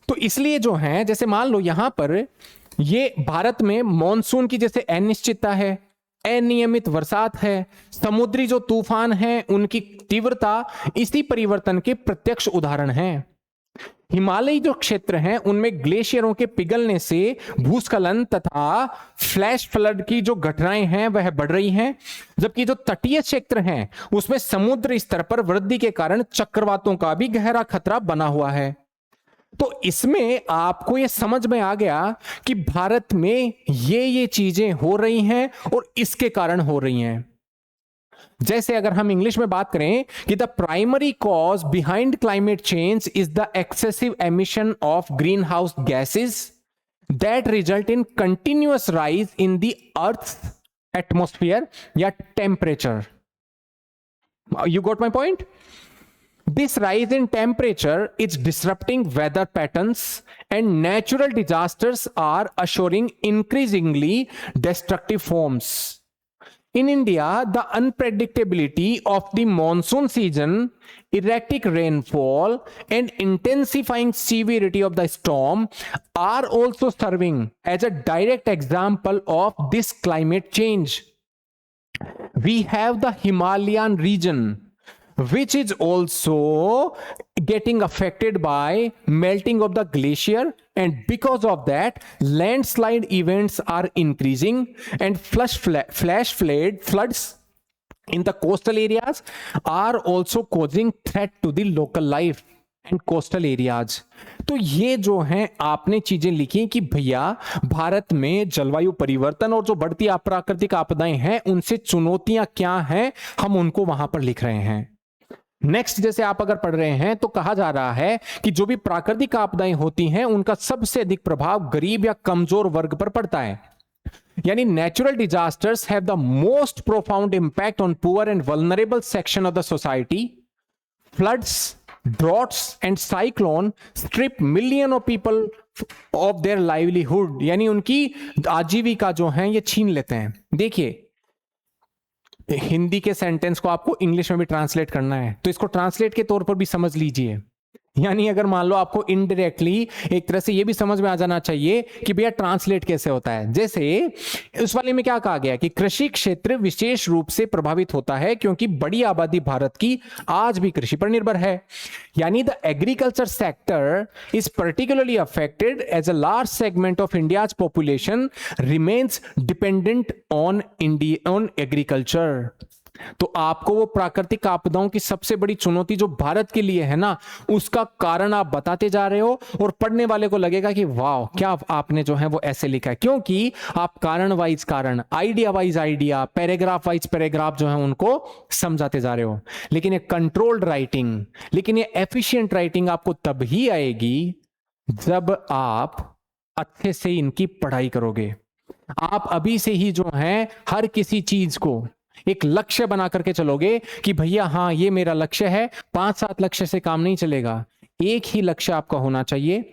तो इसलिए जो है जैसे मान लो यहां पर ये भारत में मॉनसून की जैसे अनिश्चितता है, अनियमित बरसात है, समुद्री जो तूफान हैं उनकी तीव्रता इसी परिवर्तन के प्रत्यक्ष उदाहरण हैं। हिमालयी जो क्षेत्र हैं उनमें ग्लेशियरों के पिघलने से भूस्खलन तथा फ्लैश फ्लड की जो घटनाएं हैं वह बढ़ रही हैं, जबकि जो तटीय क्षेत्र हैं उसमें समुद्र स्तर पर वृद्धि के कारण चक्रवातों का भी गहरा खतरा बना हुआ है। तो इसमें आपको यह समझ में आ गया कि भारत में ये चीजें हो रही हैं और इसके कारण हो रही हैं। जैसे अगर हम इंग्लिश में बात करें कि the primary cause behind climate change is the excessive emission of greenhouse gases that result in continuous rise in the earth atmosphere या temperature. You got my point? This rise in temperature is disrupting weather patterns and natural disasters are assuring increasingly destructive forms. In India, the unpredictability of the monsoon season, erratic rainfall, and intensifying severity of the storm are also serving as a direct example of this climate change. We have the Himalayan region, which is also getting affected by melting of the glacier, and because of that landslide events are increasing and flash floods in the coastal areas are also causing threat to the local life and coastal areas। तो ये जो हैं आपने चीजें लिखी कि भैया भारत में जलवायु परिवर्तन और जो बढ़ती प्राकृतिक आपदाएं हैं उनसे चुनौतियां क्या हैं, हम उनको वहां पर लिख रहे हैं। नेक्स्ट जैसे आप अगर पढ़ रहे हैं तो कहा जा रहा है कि जो भी प्राकृतिक आपदाएं होती हैं उनका सबसे अधिक प्रभाव गरीब या कमजोर वर्ग पर पड़ता है। यानी natural disasters have the most profound impact on poor and vulnerable section of the society. Floods, droughts and cyclone strip million of people of their livelihood, यानी उनकी आजीविका जो है ये छीन लेते हैं। देखिए हिंदी के सेंटेंस को आपको इंग्लिश में भी ट्रांसलेट करना है, तो इसको ट्रांसलेट के तौर पर भी समझ लीजिए। यानी अगर मान लो आपको इनडायरेक्टली एक तरह से ये भी समझ में आ जाना चाहिए कि भैया ट्रांसलेट कैसे होता है। जैसे उस वाले में क्या कहा गया कि कृषि क्षेत्र विशेष रूप से प्रभावित होता है क्योंकि बड़ी आबादी भारत की आज भी कृषि पर निर्भर है। यानी the agriculture sector is particularly affected as a large segment of India's population remains dependent on agriculture. तो आपको वो प्राकृतिक आपदाओं की सबसे बड़ी चुनौती जो भारत के लिए है ना, उसका कारण आप बताते जा रहे हो और पढ़ने वाले को लगेगा कि वाह क्या आपने जो है वो ऐसे लिखा है, क्योंकि आप कारण वाइज कारण, idea wise idea, paragraph wise paragraph जो है उनको समझाते जा रहे हो। लेकिन ये कंट्रोल्ड राइटिंग, लेकिन ये एफिशिएंट राइटिंग आपको तब ही आएगी जब आप अच्छे से इनकी पढ़ाई करोगे। आप अभी से ही जो है हर किसी चीज को एक लक्ष्य बना करके चलोगे कि भैया हाँ ये मेरा लक्ष्य है, 5-7 लक्ष्य से काम नहीं चलेगा, एक ही लक्ष्य आपका होना चाहिए।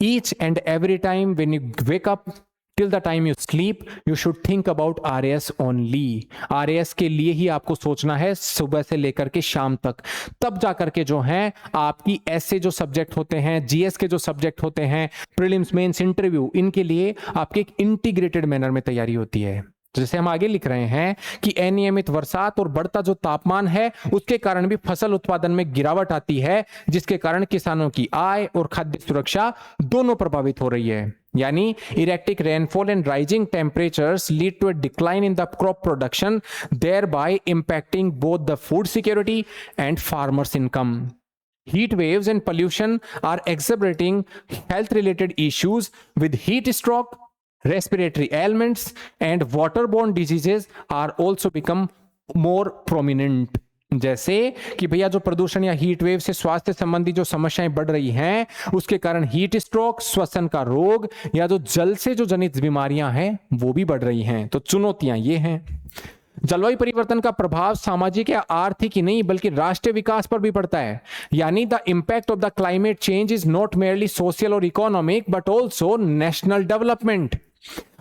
Each and every time when you wake up till the time you sleep you should think about RAS only. RAS के लिए ही आपको सोचना है सुबह से लेकर के शाम तक। तब जाकर के जो है आपकी ऐसे जो सब्जेक्ट होते हैं, GS के जो सब्जेक्ट होते हैं, प्रीलिम्स मेंस इंटरव्यू, इनके लिए आपके एक इंटीग्रेटेड मैनर में तैयारी होती है। जैसे हम आगे लिख रहे हैं कि अनियमित बरसात और बढ़ता जो तापमान है उसके कारण भी फसल उत्पादन में गिरावट आती है, जिसके कारण किसानों की आय और खाद्य सुरक्षा दोनों प्रभावित हो रही है। यानी erratic rainfall and rising temperatures lead to a decline in the crop production, thereby impacting both the food security and farmers income. Heat waves and pollution are exacerbating health related issues with heat stroke, respiratory ailments and waterborne diseases are also become more prominent। जैसे कि भैया जो प्रदूषण या heat wave से स्वास्थ्य संबंधी जो समस्याएं बढ़ रही हैं उसके कारण हीट स्ट्रोक, श्वसन का रोग या जो जल से जो जनित बीमारियां हैं वो भी बढ़ रही हैं। तो चुनौतियां ये हैं। जलवायु परिवर्तन का प्रभाव सामाजिक या आर्थिक ही नहीं बल्कि राष्ट्रीय विकास पर भी पड़ता है। यानी the impact of the climate change is not merely social और economic but also national development.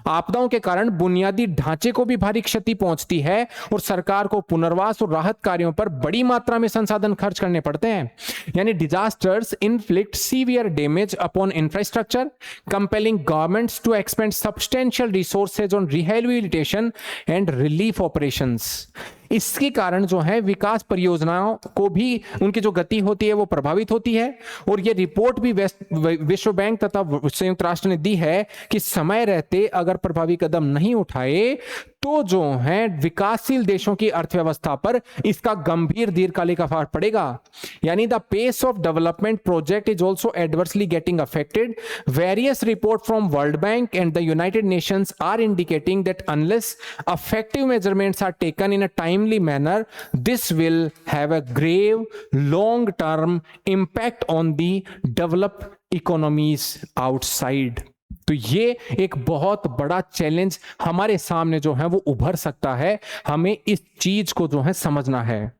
आपदाओं के कारण बुनियादी ढांचे को भी भारी क्षति पहुंचती है और सरकार को पुनर्वास और राहत कार्यों पर बड़ी मात्रा में संसाधन खर्च करने पड़ते हैं। यानी disasters inflict severe damage upon infrastructure, compelling governments to expend substantial resources on rehabilitation and relief operations. इसके कारण जो है विकास परियोजनाओं को भी उनकी जो गति होती है वो प्रभावित होती है। और ये रिपोर्ट भी विश्व बैंक तथा संयुक्त राष्ट्र ने दी है कि समय रहते अगर प्रभावी कदम नहीं उठाए तो जो है विकासशील देशों की अर्थव्यवस्था पर इसका गंभीर दीर्घकालिक असर पड़ेगा। यानी the pace of development project is also adversely getting affected. Various report from World Bank and the United Nations are indicating that unless effective measurements are taken in a timely manner, this will have a grave long-term impact on the developed economies outside। तो ये एक बहुत बड़ा challenge हमारे सामने जो है वो उभर सकता है, हमें इस चीज को जो है समझना है।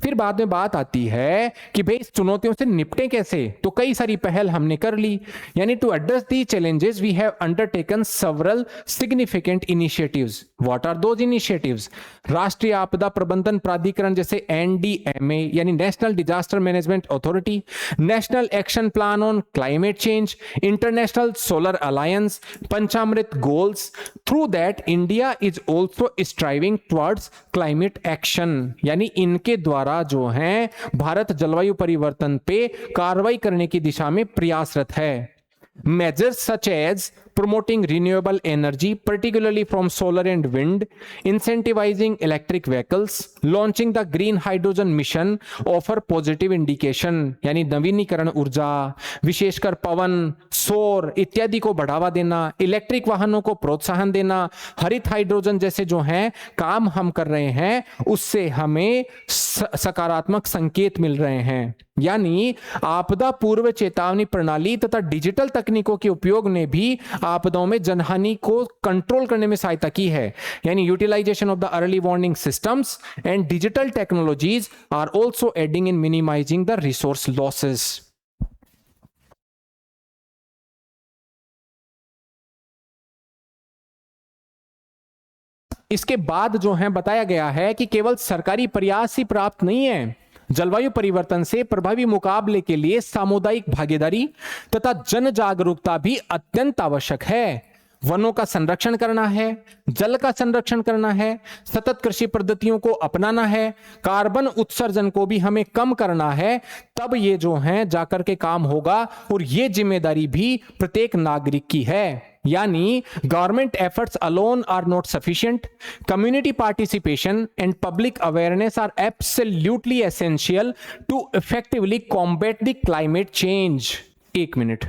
फिर बाद में बात आती है कि भाई इस चुनौतियों से निपटें कैसे। तो कई सारी पहल हमने कर ली। यानी to address the challenges we have undertaken several significant initiatives. What are those initiatives? राष्ट्रीय आपदा प्रबंधन प्राधिकरण जैसे NDMA यानी National Disaster Management Authority, National Action Plan on Climate Change, International Solar Alliance, Panchamrit goals. Through that India is also striving towards climate action. यानी इनके द्वारा जो है भारत जलवायु परिवर्तन पे कार्रवाई करने की दिशा में प्रयासरत है। Measures such as promoting renewable energy, particularly from solar and wind, incentivizing electric vehicles, launching the green hydrogen mission offer positive indication। यानी नवीनीकरण ऊर्जा, विशेषकर पवन, सौर इत्यादि को बढ़ावा देना, इलेक्ट्रिक वाहनों को प्रोत्साहन देना, हरित हाइड्रोजन जैसे जो हैं काम हम कर रहे हैं उससे हमें सकारात्मक संकेत मिल रहे हैं। यानी आपदा पूर्व चेतावनी प्रणाली तथा डिजिटल तकनीकों के उपयोग ने भी आपदाओं में जनहानि को कंट्रोल करने में सहायता की है। यानी utilization of the early warning systems and digital technologies are also aiding in minimizing the resource losses. इसके बाद जो है बताया गया है कि केवल सरकारी प्रयास ही पर्याप्त नहीं है। जलवायु परिवर्तन से प्रभावी मुकाबले के लिए सामुदायिक भागीदारी तथा जन जागरूकता भी अत्यंत आवश्यक है। वनों का संरक्षण करना है, जल का संरक्षण करना है, सतत कृषि पद्धतियों को अपनाना है, कार्बन उत्सर्जन को भी हमें कम करना है, तब ये जो है जाकर के काम होगा। और ये जिम्मेदारी भी प्रत्येक नागरिक की है। यानी government efforts alone are not sufficient, community participation and public awareness are absolutely essential to effectively combat the climate change. एक मिनट।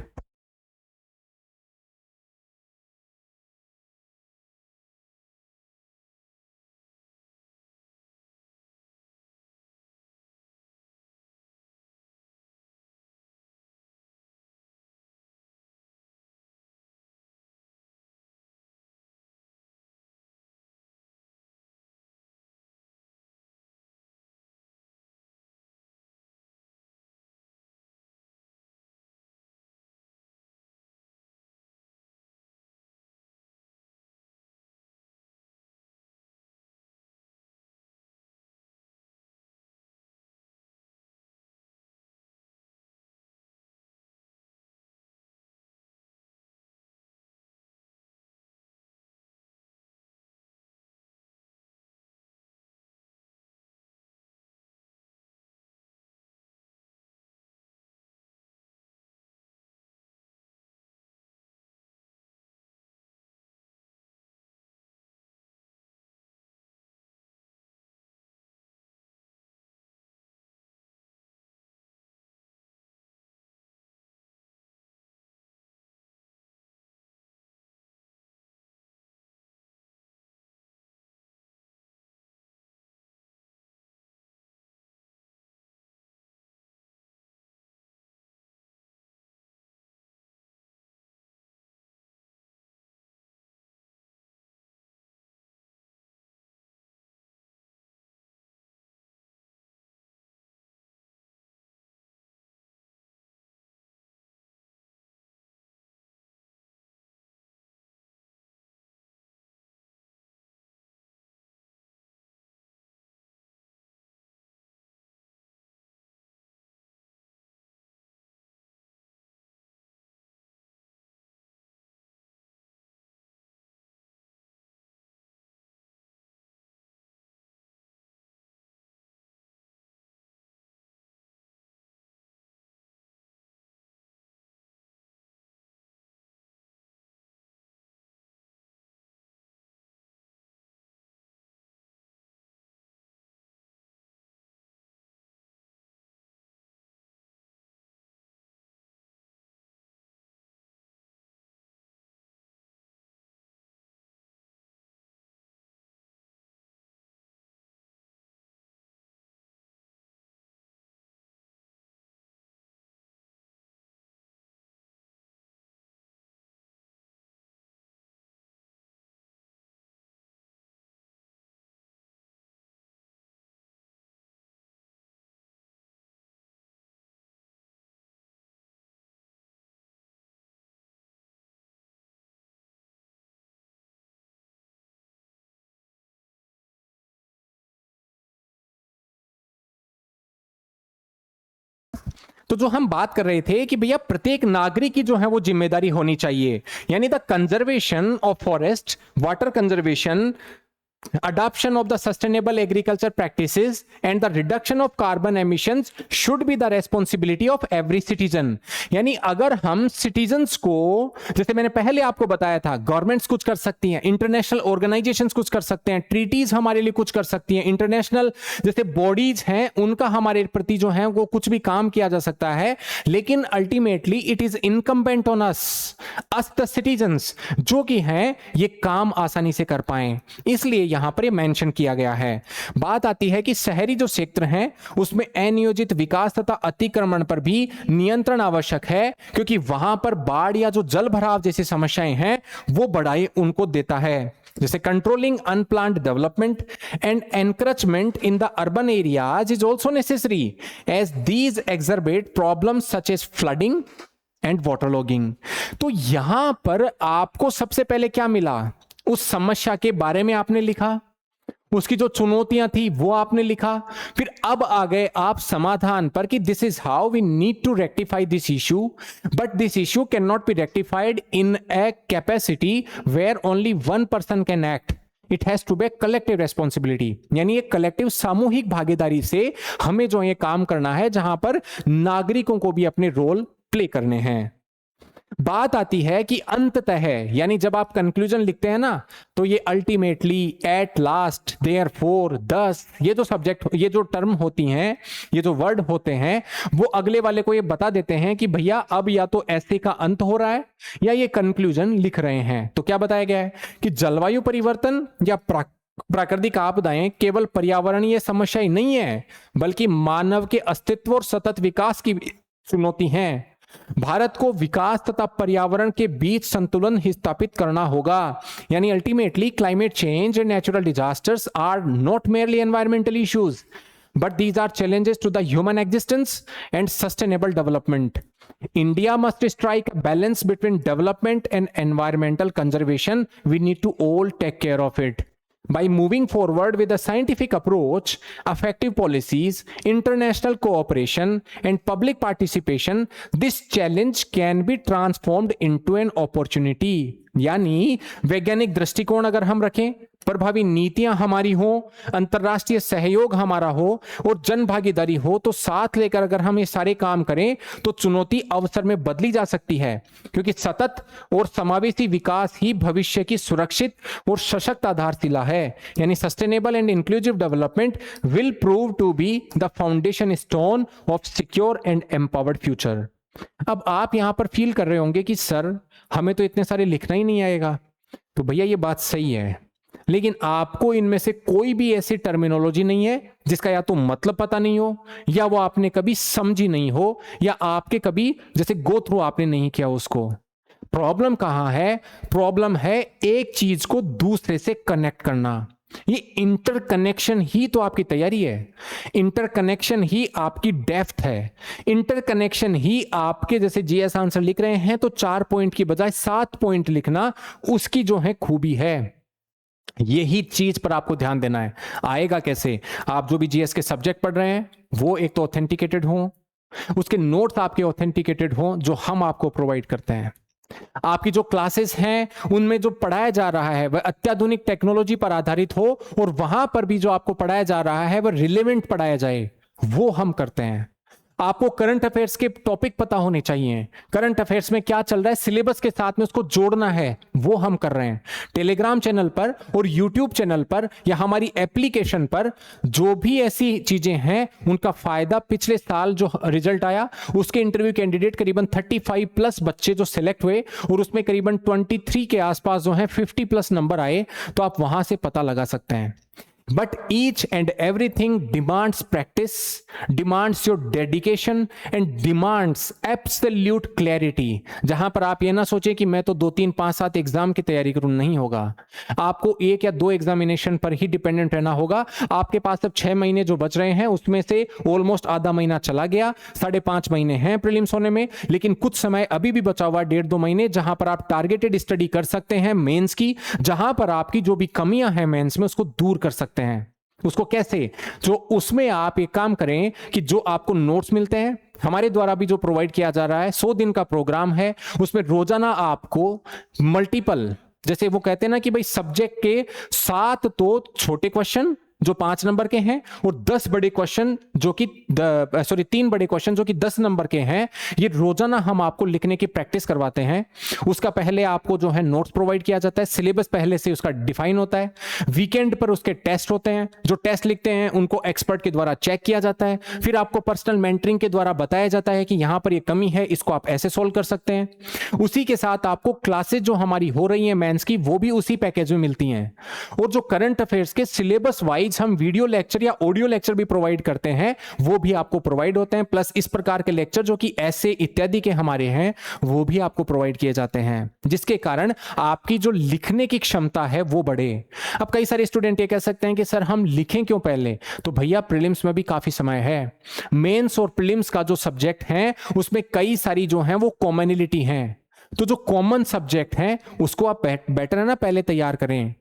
तो जो हम बात कर रहे थे कि भैया प्रत्येक नागरिक की जो है वो जिम्मेदारी होनी चाहिए, यानी the conservation of forest, water conservation, adoption of the sustainable agriculture practices and the reduction of carbon emissions should be the responsibility of every citizen। यानी अगर हम सिटीजन्स को, जैसे मैंने पहले आपको बताया था, गवर्नमेंट्स कुछ कर सकती हैं, इंटरनेशनल ऑर्गेनाइजेशंस कुछ कर सकते हैं, ट्रीटीज हमारे लिए कुछ कर सकती हैं, इंटरनेशनल जैसे बॉडीज हैं उनका हमारे प्रति जो है वो कुछ भी काम किया जा सकता है, लेकिन ultimately it is incumbent on us the citizens, जो कि हैं ये काम आसानी से कर पाए। इसलिए यहां पर ये मेंशन किया गया है। बात आती है कि शहरी जो क्षेत्र हैं उसमें अनियोजित विकास तथा अतिक्रमण पर भी नियंत्रण आवश्यक है, क्योंकि वहां पर बाढ़ या जो जल भराव जैसी समस्याएं हैं वो बढ़ाई उनको देता है। जैसे controlling unplanned development and encroachment in the urban areas is also necessary as these exacerbate problems such as flooding and water logging. तो यहां पर आपको सबसे पहले क्या मिला, उस समस्या के बारे में आपने लिखा, उसकी जो चुनौतियां थी वो आपने लिखा, फिर अब आ गए आप समाधान पर कि this is how we need to rectify this issue, but this issue can not be rectified in a capacity where only one person can act, it has to be collective responsibility. यानी एक collective सामूहिक भागीदारी से हमें जो ये काम करना है, जहां पर नागरिकों को भी अपने रोल प्ले करने हैं। बात आती है कि अंततः, यानी जब आप कंक्लूजन लिखते हैं ना, तो ये अल्टीमेटली, एट लास्ट, देयरफॉर, दस, ये जो सब्जेक्ट, ये जो टर्म होती हैं, ये जो वर्ड होते हैं, वो अगले वाले को ये बता देते हैं कि भैया अब या तो ऐसे का अंत हो रहा है या ये कंक्लूजन लिख रहे हैं। तो क्या बताया गया है कि जलवायु परिवर्तन या प्राकृतिक आपदाएं केवल पर्यावरणीय समस्या ही नहीं है, बल्कि मानव के अस्तित्व और सतत विकास की चुनौती है। भारत को विकास तथा पर्यावरण के बीच संतुलन ही स्थापित करना होगा। यानी ultimately climate change and natural disasters are not merely environmental issues, but these are challenges to the human existence and sustainable development. India must strike a balance between development and environmental conservation. We need to all take care of it. By moving forward with a scientific approach, effective policies, international cooperation, and public participation, this challenge can be transformed into an opportunity. यानी वैज्ञानिक दृष्टिकोण अगर हम रखें, प्रभावी नीतियां हमारी हो, अंतरराष्ट्रीय सहयोग हमारा हो और जन भागीदारी हो, तो साथ लेकर अगर हम ये सारे काम करें तो चुनौती अवसर में बदली जा सकती है, क्योंकि सतत और समावेशी विकास ही भविष्य की सुरक्षित और सशक्त आधारशिला है। यानी sustainable and inclusive development will prove to be the foundation stone of secure and empowered future. अब आप यहां पर फील कर रहे होंगे कि सर हमें तो इतने सारे लिखना ही नहीं आएगा। तो भैया ये बात सही है, लेकिन आपको इनमें से कोई भी ऐसी टर्मिनोलॉजी नहीं है जिसका या तो मतलब पता नहीं हो, या वो आपने कभी समझी नहीं हो, या आपके कभी जैसे गो थ्रू आपने नहीं किया उसको। प्रॉब्लम कहां है? प्रॉब्लम है एक चीज को दूसरे से कनेक्ट करना। ये इंटरकनेक्शन ही तो आपकी तैयारी है, इंटरकनेक्शन ही आपकी डेप्थ है, इंटरकनेक्शन ही आपके जैसे जीएस आंसर लिख रहे हैं तो 4 पॉइंट की बजाय 7 पॉइंट लिखना उसकी जो है खूबी है। यही चीज पर आपको ध्यान देना है। आएगा कैसे? आप जो भी जीएस के सब्जेक्ट पढ़ रहे हैं वो एक तो ऑथेंटिकेटेड हो, उसके नोट्स आपके ऑथेंटिकेटेड हो जो हम आपको प्रोवाइड करते हैं। आपकी जो क्लासेस हैं उनमें जो पढ़ाया जा रहा है वह अत्याधुनिक टेक्नोलॉजी पर आधारित हो, और वहां पर भी जो आपको पढ़ाया जा रहा है वह रिलेवेंट पढ़ाया जाए, वो हम करते हैं। आपको करंट अफेयर्स के टॉपिक पता होने चाहिए, करंट अफेयर्स में क्या चल रहा है सिलेबस के साथ में उसको जोड़ना है, वो हम कर रहे हैं। टेलीग्राम चैनल पर और यूट्यूब चैनल पर या हमारी एप्लीकेशन पर जो भी ऐसी चीजें हैं उनका फायदा, पिछले साल जो रिजल्ट आया उसके इंटरव्यू कैंडिडेट करीबन 35 प्लस बच्चे जो सिलेक्ट हुए और उसमें करीबन 23 के आसपास जो है 50 प्लस नंबर आए, तो आप वहां से पता लगा सकते हैं। But each and everything demands practice, demands your dedication and demands absolute clarity। जहां पर आप ये ना सोचें कि मैं तो 2, 3, 5, 7 एग्जाम की तैयारी करूं, नहीं होगा। आपको 1 या 2 एग्जामिनेशन पर ही डिपेंडेंट रहना होगा। आपके पास अब 6 महीने जो बच रहे हैं उसमें से ऑलमोस्ट आधा महीना चला गया, 5.5 महीने हैं प्रीलिम्स होने में, लेकिन कुछ समय अभी भी बचा हुआ 1.5-2 महीने जहां पर आप टारगेटेड स्टडी कर सकते हैं मेंस की, जहां पर आपकी जो भी कमियां हैं मेंस में उसको दूर कर सकते हैं। उसको कैसे? जो उसमें आप एक काम करें कि जो आपको नोट्स मिलते हैं हमारे द्वारा भी जो प्रोवाइड किया जा रहा है, 100 दिन का प्रोग्राम है, उसमें रोजाना आपको मल्टीपल, जैसे वो कहते हैं ना कि भाई सब्जेक्ट के 7 तो छोटे क्वेश्चन जो 5 नंबर के हैं और 10 बड़े क्वेश्चन जो कि 3 बड़े क्वेश्चन जो कि 10 नंबर के हैं, ये रोजाना हम आपको लिखने की प्रैक्टिस करवाते हैं। उसका पहले आपको जो है नोट्स प्रोवाइड किया जाता है, सिलेबस पहले से उसका डिफाइन होता है, वीकेंड पर उसके टेस्ट होते हैं, जो टेस्ट लिखते हैं उनको एक्सपर्ट के द्वारा चेक किया जाता है, फिर आपको पर्सनल मेंटरिंग के द्वारा बताया जाता है कि यहां पर ये कमी है, इसको आप ऐसे सोल्व कर सकते हैं। उसी के साथ आपको क्लासेस जो हमारी हो रही है मेंस की, वो भी उसी पैकेज में मिलती हैं। और जो करंट अफेयर्स के सिलेबस वाइज हम वीडियो लेक्चर या ऑडियो लेक्चर भी प्रोवाइड करते हैं, वो भी आपको प्रोवाइड होते हैं, प्लस इस प्रकार के लेक्चर जो कि ऐसे इत्यादि के हमारे हैं वो भी आपको प्रोवाइड किए जाते हैं, जिसके कारण आपकी जो लिखने की क्षमता है वो बढ़े। अब कई सारे स्टूडेंट ये कह सकते हैं कि सर हम लिखें क्यों पहले? तो भैया प्रीलिम्स में भी काफी समय है। मेंस और प्रीलिम्स का जो सब्जेक्ट है उसमें कई सारी जो है वो कॉमनलिटी है, तो जो कॉमन सब्जेक्ट है उसको आप बेटर है ना पहले तैयार करें।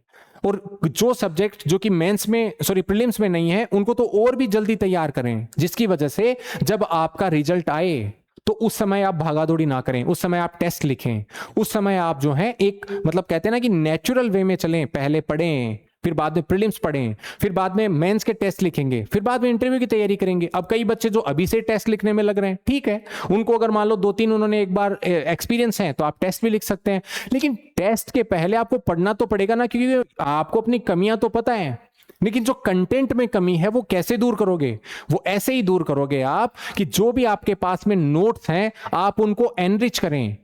और जो सब्जेक्ट जो कि मेंस में प्रीलिम्स में नहीं है उनको तो और भी जल्दी तैयार करें, जिसकी वजह से जब आपका रिजल्ट आए तो उस समय आप भागा दौड़ी ना करें, उस समय आप टेस्ट लिखें, उस समय आप जो है एक मतलब कहते हैं ना कि नेचुरल वे में चलें, पहले पढ़ें, फिर बाद में प्रीलिम्स पढ़ें, फिर बाद में मेंस के टेस्ट लिखेंगे, फिर बाद में इंटरव्यू की तैयारी करेंगे। अब कई बच्चे जो अभी से टेस्ट लिखने में लग रहे हैं, ठीक है, उनको अगर मान लो 2-3 उन्होंने एक बार एक्सपीरियंस है तो आप टेस्ट भी लिख सकते हैं, लेकिन टेस्ट के पहले आपको पढ़ना तो पड़ेगा ना, क्योंकि आपको अपनी कमियां तो पता है, लेकिन जो कंटेंट में कमी है वो कैसे दूर करोगे? वो ऐसे ही दूर करोगे आप कि जो भी आपके पास में नोट्स हैं आप उनको एनरिच करें,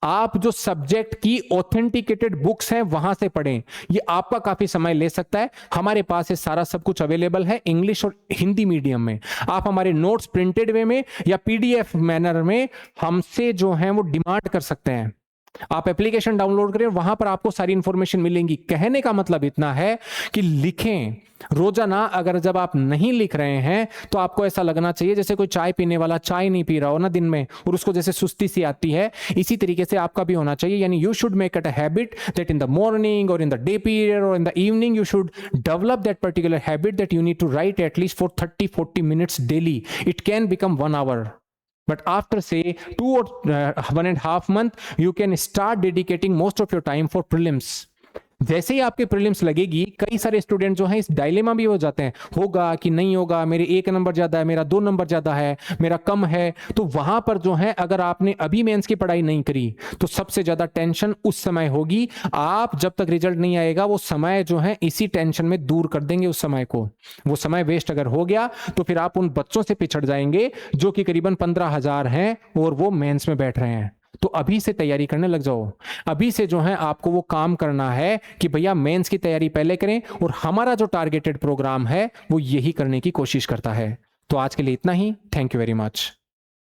आप जो सब्जेक्ट की ऑथेंटिकेटेड बुक्स हैं वहां से पढ़ें। ये आपका काफी समय ले सकता है, हमारे पास ये सारा सब कुछ अवेलेबल है इंग्लिश और हिंदी मीडियम में। आप हमारे नोट्स प्रिंटेड वे में या पीडीएफ मैनर में हमसे जो है वो डिमांड कर सकते हैं। आप एप्लीकेशन डाउनलोड करें, वहां पर आपको सारी इंफॉर्मेशन मिलेंगी। कहने का मतलब इतना है कि लिखें रोजाना। अगर जब आप नहीं लिख रहे हैं तो आपको ऐसा लगना चाहिए जैसे कोई चाय पीने वाला चाय नहीं पी रहा हो ना दिन में और उसको जैसे सुस्ती सी आती है, इसी तरीके से आपका भी होना चाहिए। यानी you should make it a habit that in the morning और इन द डे पीरियड और in the evening you should develop that particular habit that you need to write at least for 30-40 minutes daily. It can become 1 hour. But after say 2 or 1.5 months, you can start dedicating most of your time for prelims. जैसे ही आपके prelims लगेगी, कई सारे student जो हैं इस dilemma भी हो जाते हैं, होगा कि नहीं होगा, मेरे 1 नंबर ज्यादा है, मेरा 2 नंबर ज्यादा है, मेरा कम है। तो वहां पर जो है अगर आपने अभी मेंस की पढ़ाई नहीं करी तो सबसे ज्यादा टेंशन उस समय होगी। आप जब तक रिजल्ट नहीं आएगा वो समय जो है इसी टेंशन में दूर कर देंगे उस समय को। वो समय वेस्ट अगर हो गया तो फिर आप उन बच्चों से पिछड़ जाएंगे जो कि करीबन 15,000 हैं और वो मेंस में बैठ रहे हैं। तो अभी से तैयारी करने लग जाओ। अभी से जो है आपको वो काम करना है कि भैया मेंस की तैयारी पहले करें, और हमारा जो टारगेटेड प्रोग्राम है वो यही करने की कोशिश करता है। तो आज के लिए इतना ही। Thank you very much.